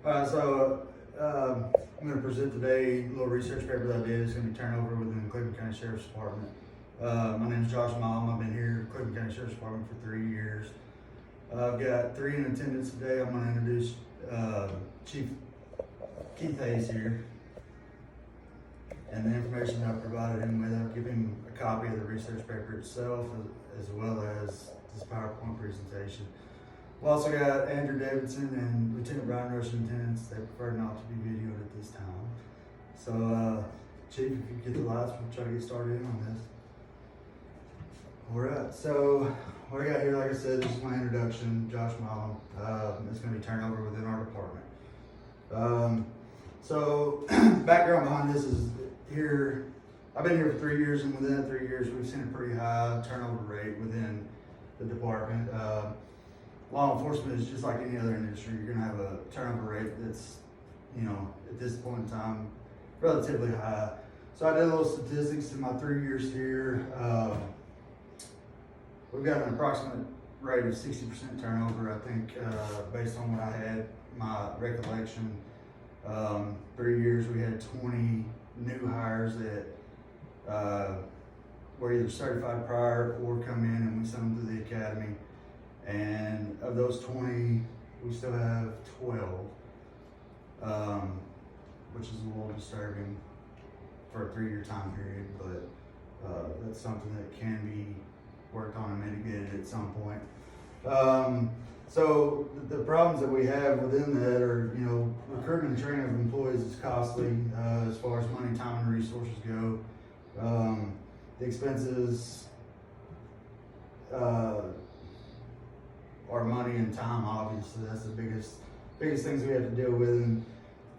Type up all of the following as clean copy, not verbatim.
I'm going to present today a little research paper that I did. It's going to be turned over within the Cleburne County Sheriff's Department. My name is Josh Malm. I've been here at Cleburne County Sheriff's Department for 3 years. I've got 3 in attendance today. I'm going to introduce Chief Keith Hayes here. And the information I provided him with, I'll give him a copy of the research paper itself as well as this PowerPoint presentation. We've also got Andrew Davidson and Lieutenant Brian Rush in attendance. They prefer not to be videoed at this time. So, Chief, if you get the lights, we'll try to get started in on this. All right, so what I got here, like I said, this is my introduction, Josh Malm. It's going to be turned over within our department. So, background behind this is here, I've been here for 3 years, and within that 3 years, we've seen a pretty high turnover rate within the department. Law enforcement is just like any other industry. You're gonna have a turnover rate that's, at this point in time, relatively high. So I did a little statistics in my 3 years here. We've got an approximate rate of 60% turnover, I think, based on what I had, my recollection. 3 years, we had 20 new hires that were either certified prior or come in and we sent them to the academy. And of those 20, we still have 12, which is a little disturbing for a 3-year time period, but that's something that can be worked on and mitigated at some point. So the problems that we have within that are, recruitment and training of employees is costly as far as money, time, and resources go. The expenses are money and time, obviously. That's the biggest things we have to deal with. And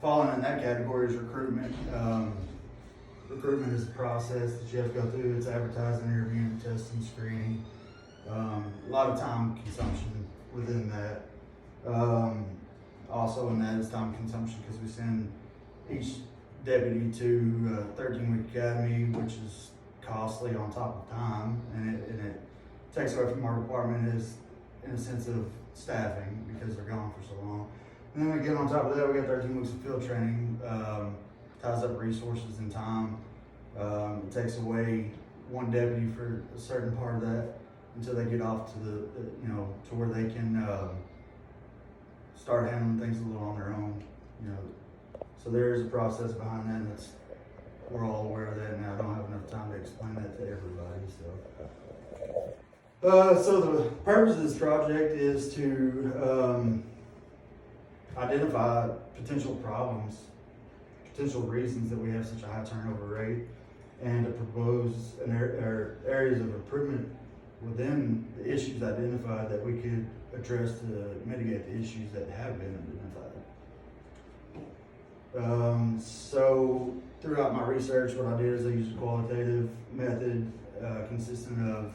falling in that category is recruitment. Recruitment is a process that you have to go through. It's advertising, interviewing, testing, screening. A lot of time consumption within that. Also in that is time consumption because we send each deputy to a 13-week academy, which is costly on top of time, and it takes away from our department is in a sense of staffing because they're gone for so long. And then again, on top of that, we got 13 weeks of field training, ties up resources and time. It takes away one deputy for a certain part of that until they get off to to where they can start handling things a little on their own. So there is a process behind that, and we're all aware of that, and I don't have enough time to explain that to everybody. So the purpose of this project is to identify potential problems, potential reasons that we have such a high turnover rate, and to propose areas of improvement within the issues identified that we could address to mitigate the issues that have been identified. So throughout my research, what I did is I used a qualitative method consisting of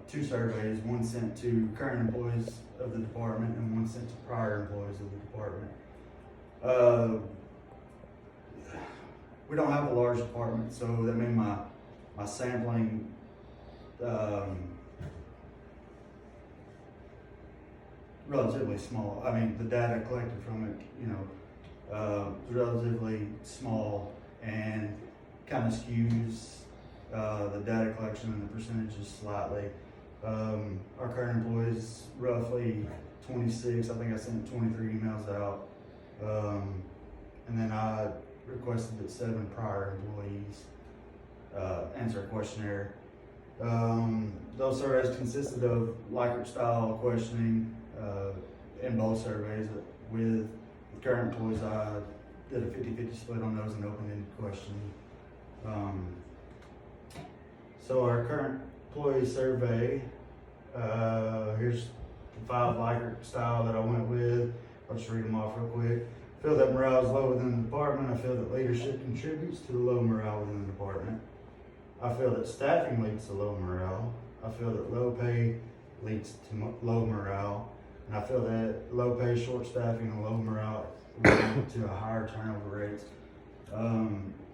2 surveys, one sent to current employees of the department and one sent to prior employees of the department. We don't have a large department, so that made my sampling relatively small. I mean, the data collected from it, was relatively small and kind of skews the data collection and the percentages slightly. Our current employees, roughly 26. I think I sent 23 emails out. And then I requested that 7 prior employees answer a questionnaire. Those surveys consisted of Likert style questioning in both surveys. With the current employees, I did a 50-50 split on those and open-ended questioning. So our current employee survey, here's the 5 Likert style that I went with. I'll just read them off real quick. I feel that morale is low within the department. I feel that leadership contributes to the low morale within the department. I feel that staffing leads to low morale. I feel that low pay leads to low morale. And I feel that low pay, short staffing, and low morale lead to a higher turnover rate.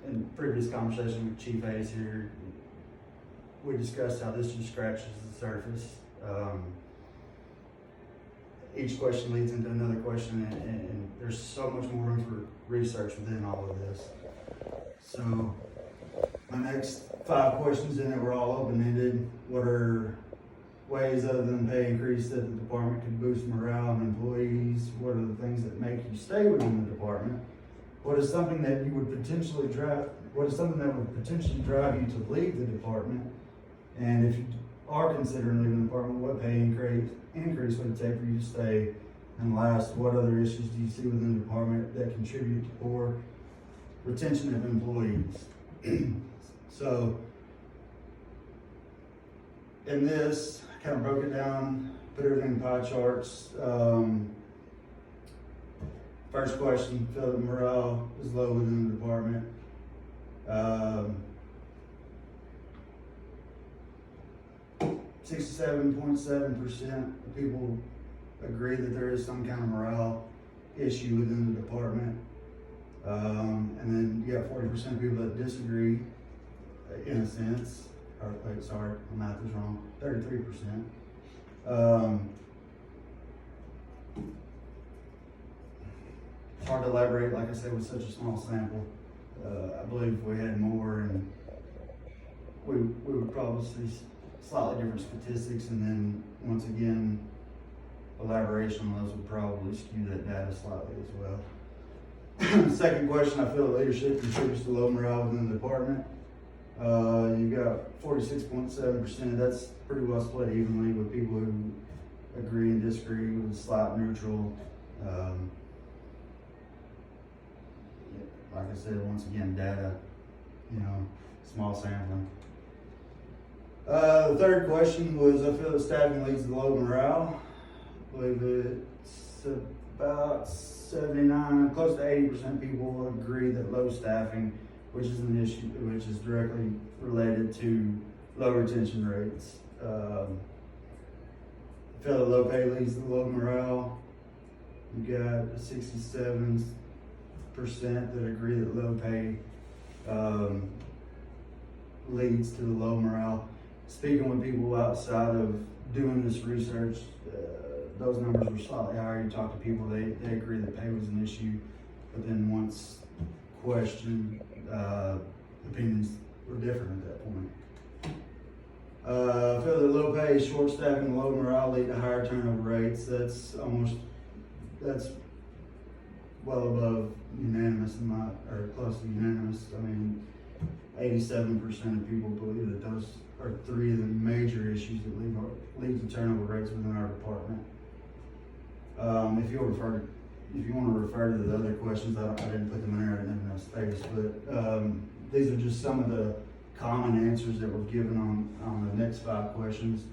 In previous conversation with Chief Hayes here, we discussed how this just scratches the surface. Each question leads into another question, and there's so much more room for research within all of this. So my next 5 questions in it were all open-ended. What are ways other than pay increase that the department could boost morale of employees? What are the things that make you stay within the department? What is something that would potentially drive you to leave the department? And if you are considering leaving the department, what pay increase would it take for you to stay? And last, what other issues do you see within the department that contribute to poor retention of employees? So in this, I kind of broke it down, put everything in pie charts. First question, feel that morale is low within the department. 67.7% of people agree that there is some kind of morale issue within the department. And then you got 40% of people that disagree, in a sense. Or, wait, sorry, my math is wrong. 33%. It's hard to elaborate, like I said, with such a small sample. I believe if we had more, and we would probably see slightly different statistics, and then once again, elaboration on those would probably skew that data slightly as well. Second question, I feel that leadership contributes to low morale within the department. You've got 46.7%. That's pretty well split evenly with people who agree and disagree with slight neutral. Like I said, once again, data, small sampling. The third question was, I feel that staffing leads to low morale. I believe it's about 79, close to 80% people agree that low staffing, which is an issue, which is directly related to low retention rates. I feel that low pay leads to low morale. You got 67% that agree that low pay leads to the low morale. Speaking with people outside of doing this research, those numbers were slightly higher. You talk to people, they agree that pay was an issue, but then once questioned, opinions were different at that point. I feel that low pay, short staffing, and low morale lead to higher turnover rates. That's well above unanimous or close to unanimous. I mean, 87% of people believe that those are 3 of the major issues that lead to turnover rates within our department. If you want to refer to the other questions, I didn't put them in there, I didn't have enough space, but these are just some of the common answers that were given on the next 5 questions.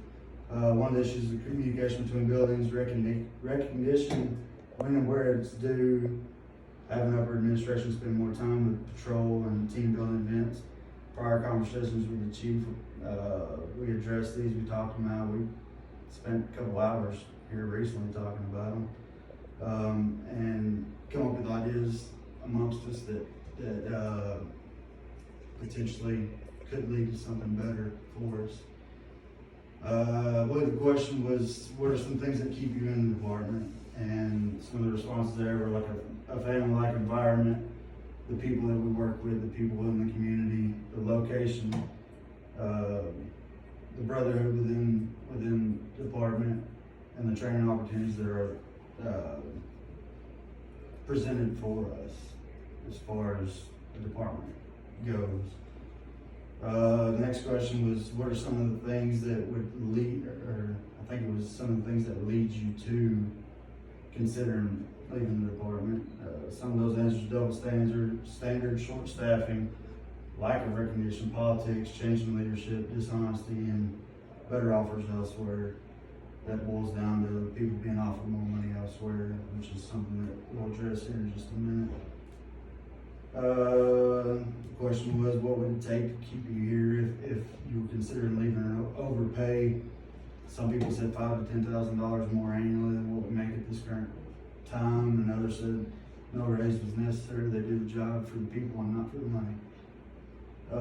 One of the issues is communication between buildings, recognition when and where it's due, having upper administration spend more time with patrol and team building events. Prior conversations with the chief, we addressed these, we talked them out, we spent a couple hours here recently talking about them, and come up with ideas amongst us that potentially could lead to something better for us. I believe the question was, what are some things that keep you in the department? And some of the responses there were like a family-like environment, the people that we work with, the people in the community, the location, the brotherhood within the department, and the training opportunities that are presented for us as far as the department goes. The next question was, what are some of the things that would lead, or I think it was some of the things that would lead you to considering leaving the department. Some of those answers: double standard, short staffing, lack of recognition, politics, changing leadership, dishonesty, and better offers elsewhere. That boils down to people being offered more money elsewhere, which is something that we'll address here in just a minute. The question was, what would it take to keep you here if you were considering leaving or overpay? Some people said $5,000 to $10,000 more annually than what we make at this current time, and others said no raise was necessary. They do the job for the people and not for the money. I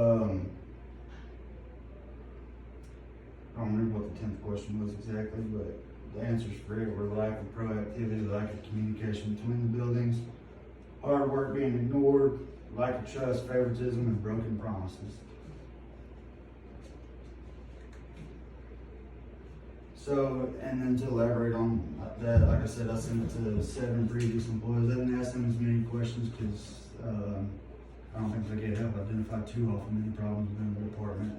don't remember what the 10th question was exactly, but the answers for it were lack of proactivity, lack of communication between the buildings, hard work being ignored, lack of trust, favoritism, and broken promises. So, and then to elaborate on that, like I said, I sent it to 7 previous employees. I didn't ask them as many questions because I don't think they could help identify too often any problems within the department.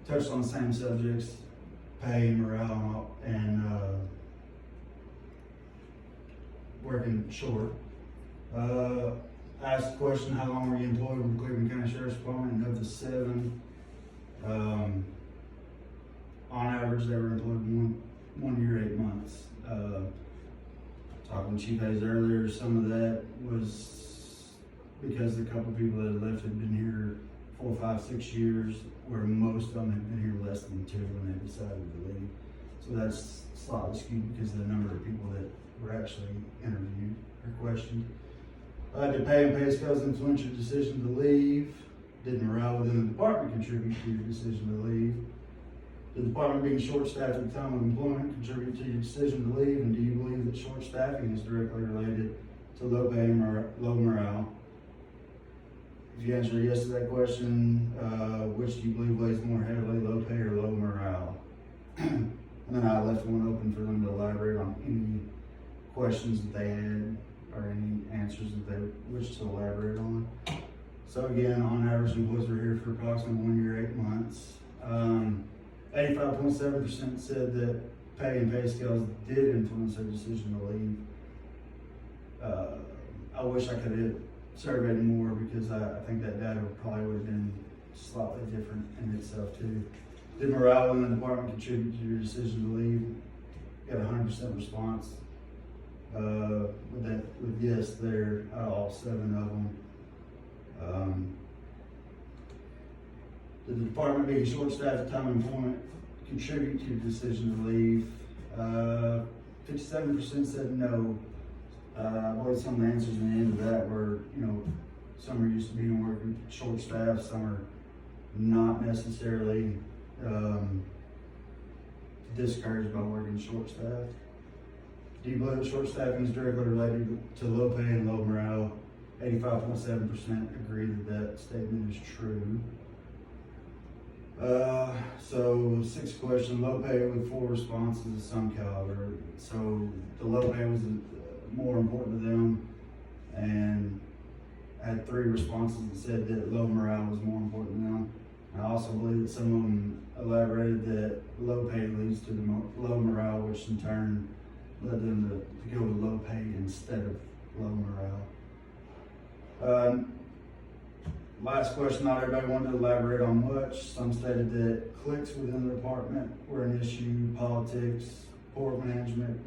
Touched on the same subjects, pay, morale, and working short. Asked the question, how long were you employed with the Cleburne County Sheriff's Department? And of the 7, on average, they were employed 1 year, 8 months. Talking to Chief Hayes earlier, some of that was because the couple people that had left had been here 4, 5, 6 years, where most of them had been here less than 2 when they decided to leave. So that's slightly skewed because of the number of people that were actually interviewed or questioned. Did pay and pay scales influence your decision to leave? Did morale within the department contribute to your decision to leave? The department being short-staffed at the time of employment contribute to your decision to leave? And do you believe that short staffing is directly related to low pay and low morale? If you answer yes to that question, which do you believe weighs more heavily, low pay or low morale? And then I left one open for them to elaborate on any questions that they had or any answers that they wished to elaborate on. So again, on average, employees were here for approximately 1 year, 8 months. 85.7% said that pay and pay scales did influence their decision to leave. I wish I could have surveyed more because I think that data probably would have been slightly different in itself too. Did morale in the department contribute to your decision to leave? Got 100% response. With yes there, out of all 7 of them. Did the department being short-staffed at the time of employment contribute to your decision to leave? 57% said no. I believe some of the answers in the end of that were, some are used to being working short-staffed, some are not necessarily discouraged by working short-staffed. Do you believe that short staffing is directly related to low pay and low morale? 85.7% agree that that statement is true. So 6th question, low pay with 4 responses of some caliber. So the low pay was more important to them, and had 3 responses that said that low morale was more important to them. I also believe that some of them elaborated that low pay leads to the low morale, which in turn led them to go with low pay instead of low morale. Last question, not everybody wanted to elaborate on much. Some stated that cliques within the department were an issue, politics, poor management.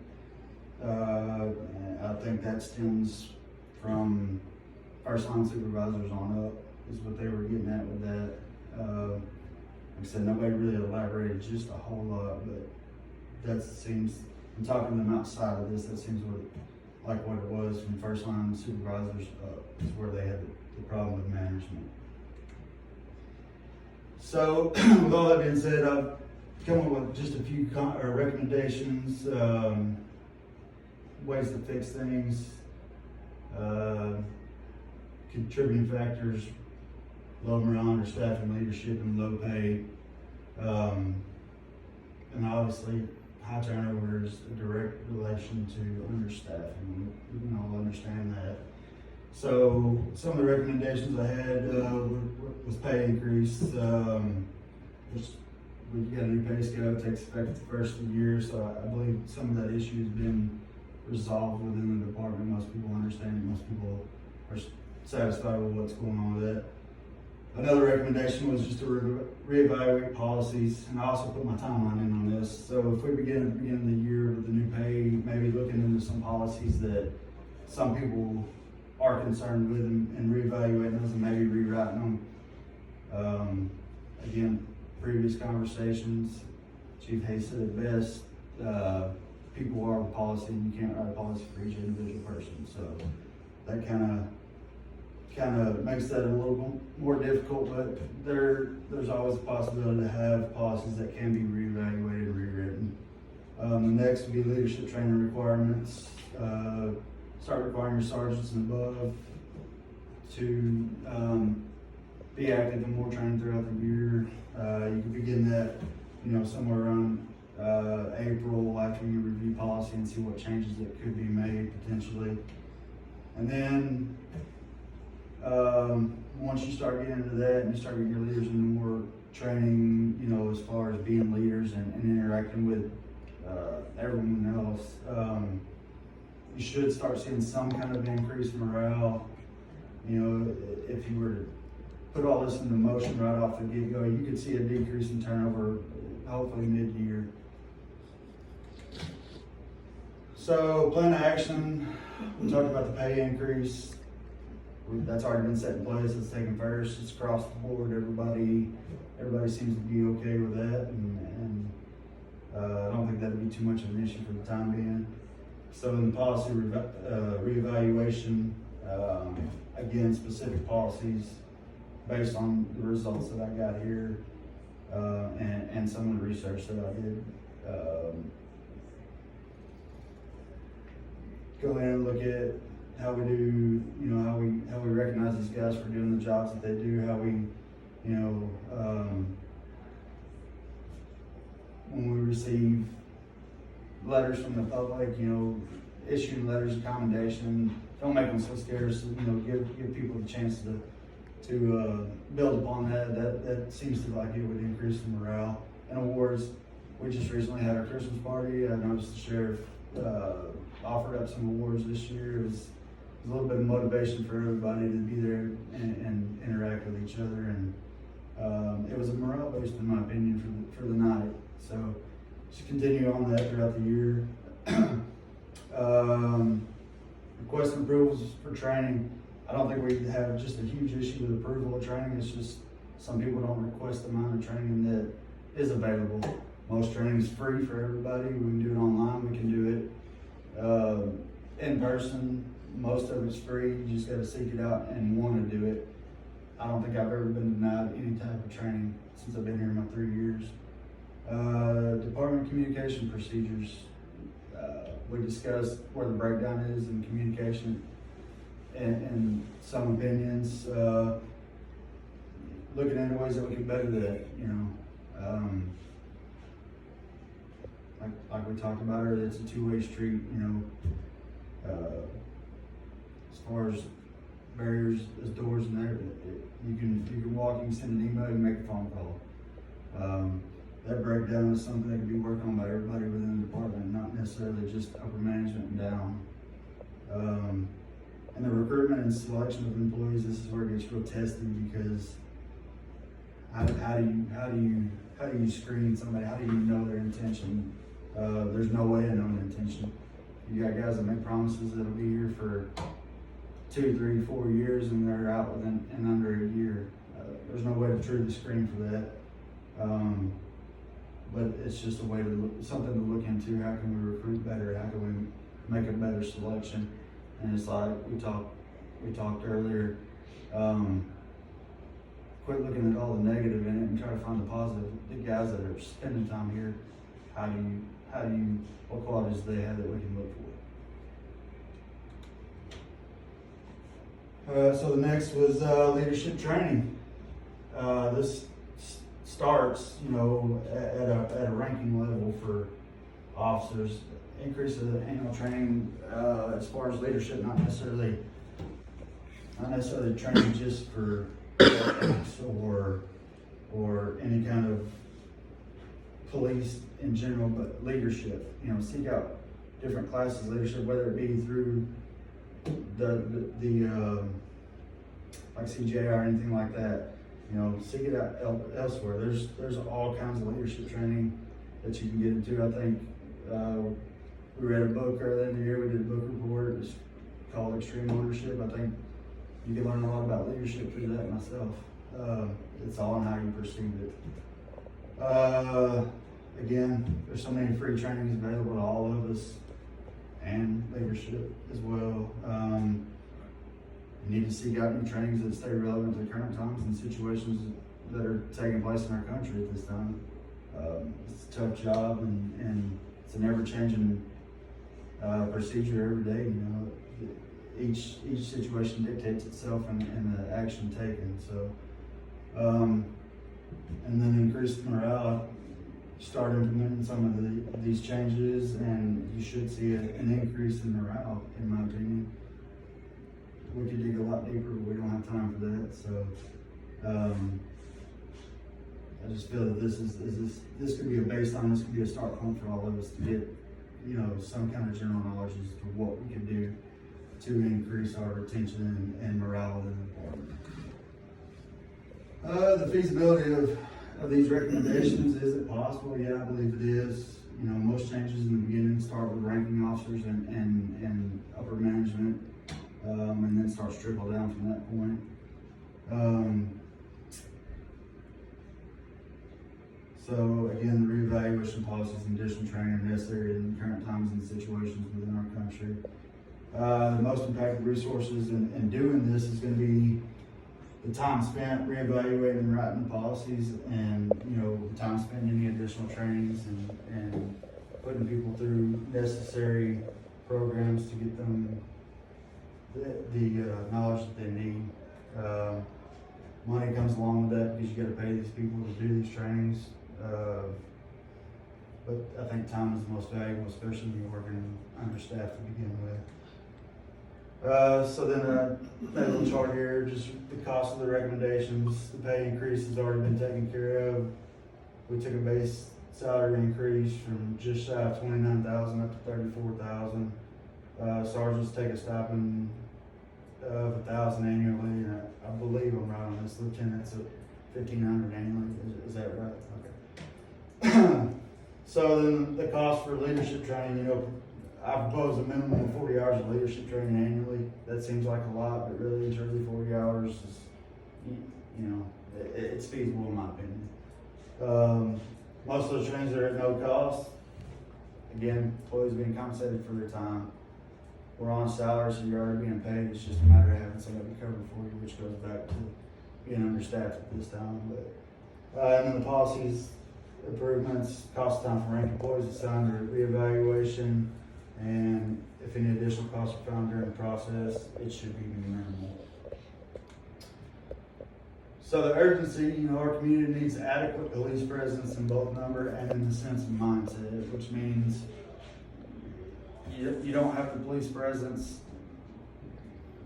I think that stems from first line supervisors on up, is what they were getting at with that. Like I said, nobody really elaborated just a whole lot, but that seems, in talking to them outside of this, that seems like what it was from first line supervisors up, is where they had the problem with management. So, with all that being said, I've come up with just a few recommendations, ways to fix things, contributing factors, low morale, understaffing, leadership, and low pay. And obviously, high turnover is a direct relation to understaffing. We can all understand that. So some of the recommendations I had was pay increase, which we got a new pay scale that takes effect the first of the year. So I believe some of that issue has been resolved within the department. Most people understand it. Most people are satisfied with what's going on with that. Another recommendation was just to reevaluate policies, and I also put my timeline in on this. So if we begin at the beginning of the year with the new pay, maybe looking into some policies that some people are concerned with and reevaluating those and maybe rewriting them. Again, previous conversations, Chief Hayes said it best, people are the policy and you can't write a policy for each individual person. So that kind of makes that a little more difficult, but there's always a possibility to have policies that can be reevaluated and rewritten. The next would be leadership training requirements. Start requiring your sergeants and above to be active in more training throughout the year. You can begin that, somewhere around April, after you review policy and see what changes that could be made potentially. And then once you start getting into that and you start getting your leaders into more training, as far as being leaders and interacting with everyone else, you should start seeing some kind of increase in morale. If you were to put all this into motion right off the get-go, you could see a decrease in turnover, hopefully mid-year. So, plan of action, we talked about the pay increase. That's already been set in place. It's taken first. It's across the board. Everybody seems to be okay with that, and I don't think that'd be too much of an issue for the time being. So in the policy reevaluation, again, specific policies based on the results that I got here, and some of the research that I did. Go ahead and look at how we do, how we recognize these guys for doing the jobs that they do, how we, when we receive letters from the public, issuing letters of commendation, don't make them so scared, so, give people the chance to build upon that. That seems to like it would increase the morale. And awards, we just recently had our Christmas party. I noticed the sheriff offered up some awards this year. It was a little bit of motivation for everybody to be there and interact with each other, and it was a morale boost in my opinion for the night. So just continue on that throughout the year. Requesting approvals for training. I don't think we have just a huge issue with approval of training. It's just some people don't request the amount of training that is available. Most training is free for everybody. We can do it online. We can do it in person. Most of it's free. You just got to seek it out and want to do it. I don't think I've ever been denied any type of training since I've been here in my 3 years. Department communication procedures. We discussed where the breakdown is in communication and some opinions. Looking into ways that we can better that, like we talked about earlier, it's a two-way street, as far as barriers, as doors and there, you can walk, you can send an email, you can make a phone call. That breakdown is something that can be worked on by everybody within the department, not necessarily just upper management and down. And the recruitment and selection of employees, this is where it gets real testy, because how do you screen somebody? How do you know their intention? There's no way to know their intention. You got guys that make promises that'll be here for 2, 3, 4 years, and they're out within under a year. There's no way to truly screen for that. But it's just a way to something to look into. How can we recruit better? How can we make a better selection? And it's like we talked earlier. Quit looking at all the negative in it and try to find the positive. The guys that are spending time here, what qualities do they have that we can look for? So the next was leadership training. This starts, at a ranking level for officers. Increase of the annual training as far as leadership, not necessarily training just for ethics or any kind of police in general, but leadership. Seek out different classes of leadership, whether it be through the like CJI or anything like that. Seek it out elsewhere. There's all kinds of leadership training that you can get into. I think we read a book earlier in the year. We did a book report. It was called Extreme Ownership. I think you can learn a lot about leadership through that myself. It's all on how you perceive it. Again, there's so many free trainings available to all of us, and leadership as well. You need to seek out new trainings that stay relevant to current times and situations that are taking place in our country at this time. It's a tough job, and it's an ever-changing procedure every day. You know, each situation dictates itself and the action taken. So, and then increased morale. Start implementing some of these changes, and you should see an increase in morale, in my opinion. We could dig a lot deeper, but we don't have time for that. So, I just feel that this could be a baseline. This could be a start point for all of us to get, you know, some kind of general knowledge as to what we could do to increase our retention and morale in the department. The feasibility of these recommendations, is it possible? Yeah, I believe it is. You know, most changes in the beginning start with ranking officers and upper management, and then starts to trickle down from that point. So again, the reevaluation policies and additional training are necessary in current times and situations within our country. The most impactful resources in doing this is going to be the time spent reevaluating and writing the policies, and you know, the time spent in any additional trainings and putting people through necessary programs to get them the knowledge that they need. Money comes along with that because you got to pay these people to do these trainings. But I think time is the most valuable, especially when you're working understaffed to begin with. So then that little chart here, just the cost of the recommendations. The pay increase has already been taken care of. We took a base salary increase from just shy of $29,000 up to $34,000. Sergeants take a stipend of $1,000 annually, and I believe I'm right on this. Lieutenants at $1,500 annually. Is that right? Okay. So then the cost for leadership training, you know, I propose a minimum of 40 hours of leadership training annually. That seems like a lot, but really and truly 40 hours is, you know, it's feasible in my opinion. Most of those trainings are at no cost. Again, employees being compensated for their time. We're on salary, so you're already being paid. It's just a matter of having somebody covered for you, which goes back to being understaffed at this time. But and then the policies, improvements, cost time for rank employees assigned to reevaluation, and if any additional costs are found during the process, it should be minimal. So the urgency, you know, our community needs adequate police presence in both number and in the sense of mindset, which means you don't have the police presence,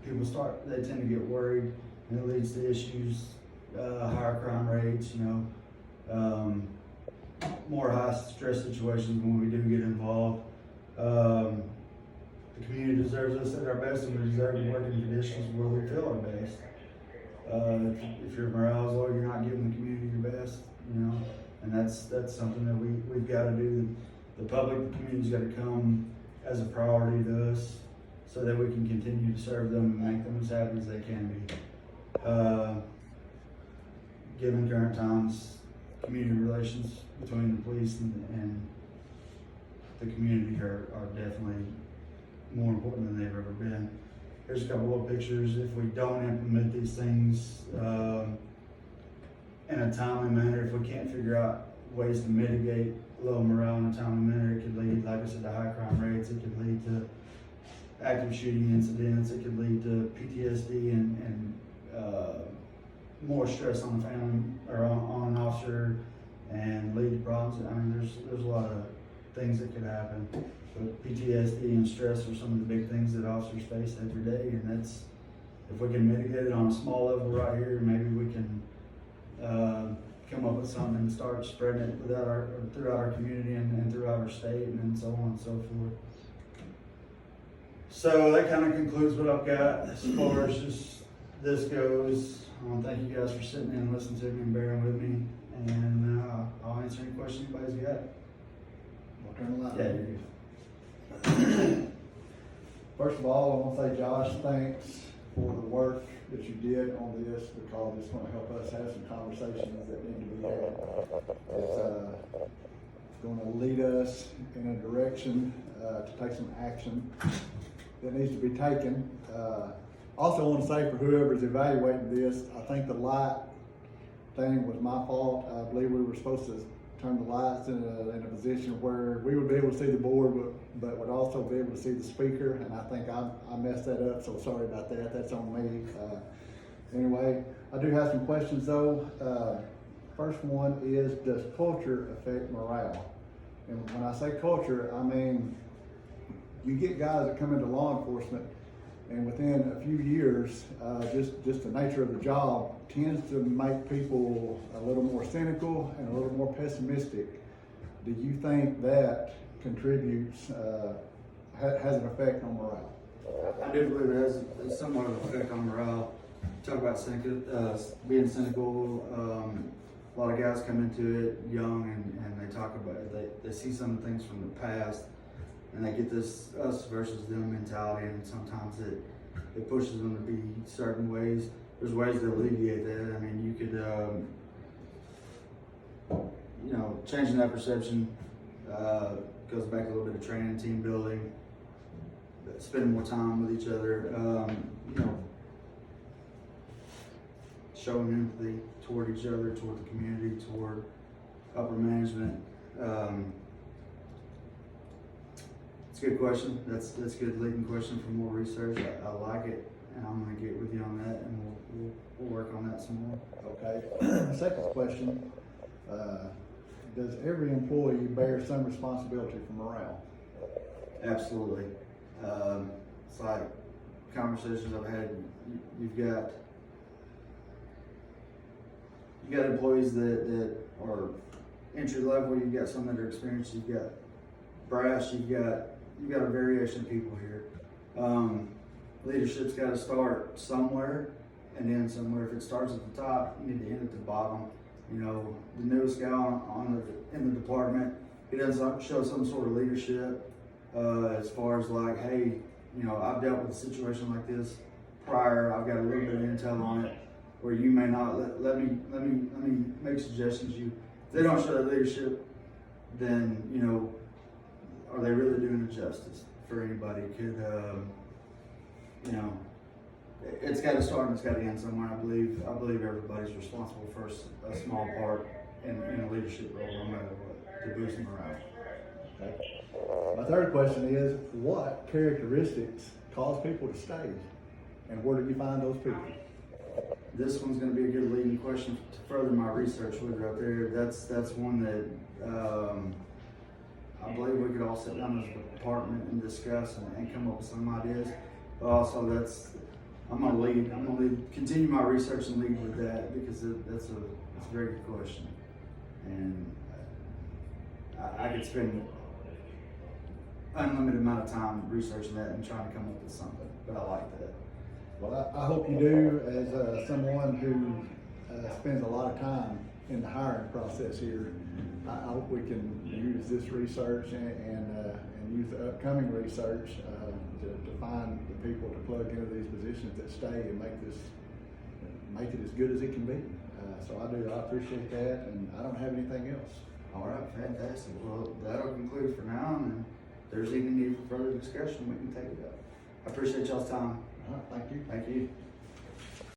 they tend to get worried, and it leads to issues, higher crime rates, you know, more high stress situations when we do get involved. The community deserves us at our best, and we deserve to work in conditions where we feel our best. If your morale is low, you're not giving the community your best, you know, and that's something that we've got to do. The public, the community's got to come as a priority to us, so that we can continue to serve them and make them as happy as they can be. Given current times, community relations between the police and the community are definitely more important than they've ever been. Here's a couple of pictures. If we don't implement these things in a timely manner, if we can't figure out ways to mitigate low morale in a timely manner, it could lead, like I said, to high crime rates. It could lead to active shooting incidents. It could lead to PTSD and more stress on the family or on an officer, and lead to problems. I mean, there's a lot of things that could happen. But PTSD and stress are some of the big things that officers face every day, and that's, if we can mitigate it on a small level right here, maybe we can come up with something and start spreading it throughout our community and throughout our state, and then so on and so forth. So that kind of concludes what I've got as far as just this goes. I want to thank you guys for sitting in and listening to me and bearing with me, and I'll answer any questions anybody's got. I'll turn the light on. Yeah, you're good. First of all, I want to say, Josh, thanks for the work that you did on this, because it's going to help us have some conversations that need to be had. It's going to lead us in a direction to take some action that needs to be taken. Also, I want to say, for whoever's evaluating this, I think the light thing was my fault. I believe we were supposed to turn the lights in a position where we would be able to see the board, but would also be able to see the speaker, and I think I messed that up, so sorry about that, that's on me. Anyway, I do have some questions though. First one is, does culture affect morale? And when I say culture, I mean, you get guys that come into law enforcement, and within a few years, just the nature of the job tends to make people a little more cynical and a little more pessimistic. Do you think that contributes, has an effect on morale? I do believe it has somewhat of an effect on morale. Talk about being cynical. A lot of guys come into it young and they talk about it. They see some things from the past and they get this us versus them mentality, and sometimes it pushes them to be certain ways. There's ways to alleviate that. I mean, you could, changing that perception goes back a little bit of training, team building, spending more time with each other, showing empathy toward each other, toward the community, toward upper management. It's a good question. That's a good leading question for more research. I like it, and I'm going to get with you on that, and we'll work on that some more. Okay. Second question, does every employee bear some responsibility for morale? Absolutely. It's like conversations I've had. You've got employees that are entry level. You've got some that are experienced. You've got brass. You've got a variation of people here. Leadership's got to start somewhere and end somewhere. If it starts at the top, you need to end at the bottom. The newest guy in the department, he doesn't show some sort of leadership as far as like, hey, I've dealt with a situation like this prior. I've got a little bit of intel on it, where you may not let me make suggestions. If they don't show that leadership, then are they really doing it justice for anybody? It's got to start and it's got to end somewhere. I believe everybody's responsible for a small part in a leadership role, no matter what, to boost morale. Okay. My third question is, what characteristics cause people to stay, and where do you find those people? This one's going to be a good leading question to further my research with right there. That's one that I believe we could all sit down as a department and discuss and come up with some ideas. But also, I'm going to continue my research and lead with that, because that's a very good question, and I could spend unlimited amount of time researching that and trying to come up with something. But I like that. Well, I hope you do, as someone who spends a lot of time in the hiring process here. I hope we can use this research and use the upcoming research to find the people to plug into these positions that stay and make it as good as it can be. So I appreciate that, and I don't have anything else. All right, fantastic. Well, that'll conclude for now, and if there's any need for further discussion, we can take it up. I appreciate y'all's time. Thank you. Thank you.